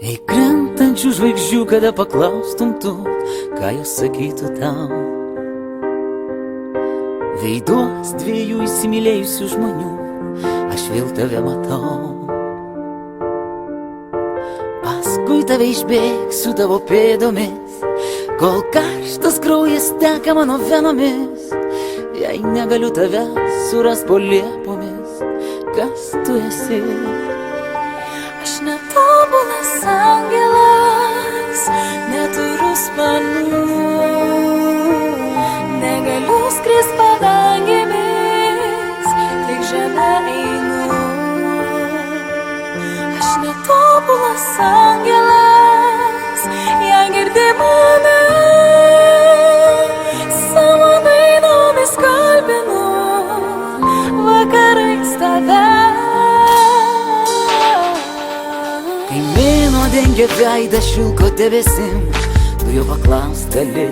Į krentančių žvaigždžių, kada paklaustum tu, ką jos sakytų tau. Veiduos dviejų įsimylėjusių žmonių, aš vėl tave matau. Paskui tave išbėgsiu tavo pėdomis, kol karštas kraujas teka mano venomis. Jei negaliu tave surast po liepomis, kas tu esi? Aš netobulas angelas, neturiu sparnų, negaliu skrist padangėmis, tik žeme einu. Aš netobulas angelas, jei girdi mane, savo dainomis kalbinu, vakarais tave. Kai mėnuo dengia veidą šilko debesim, tu jo paklaust gali,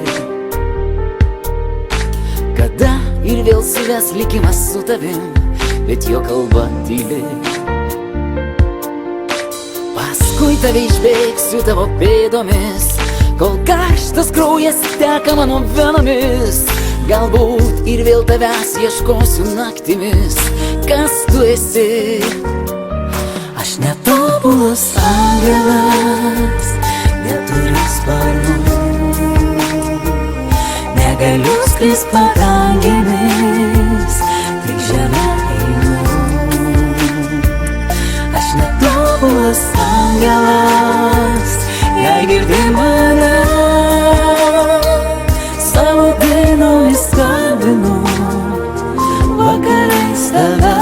kada ir vėl suves likimas su tavim, bet jo kalba tyli. Paskui tave išbėgsiu tavo pėdomis, kol karštas kraujas teka mano venomis. Galbūt ir vėl tavęs ieškosiu naktimis, kas tu esi? Aš netobulas angelas, neturiu sparnų, negaliu skrist padangėmis, tik žeme einu. Aš netobulas angelas, jei girdi mane, savo dainomis kalbinu, vakarais tave.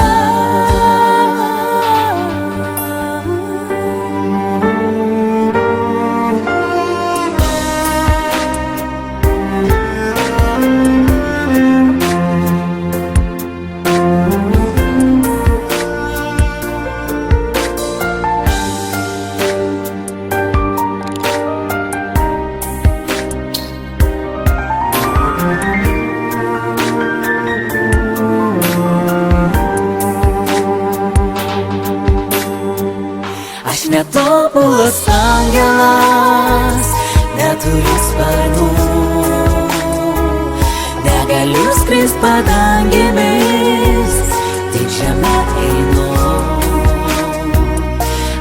Aš netobulas angelas, neturiu sparnų, negaliu skrist padangėmis, tik žeme einu.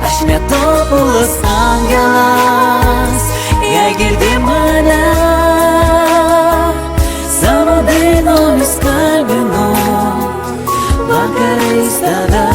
Aš netobulas angelas, jei girdi mane, savo dainomis kalbinu, vakarais tave.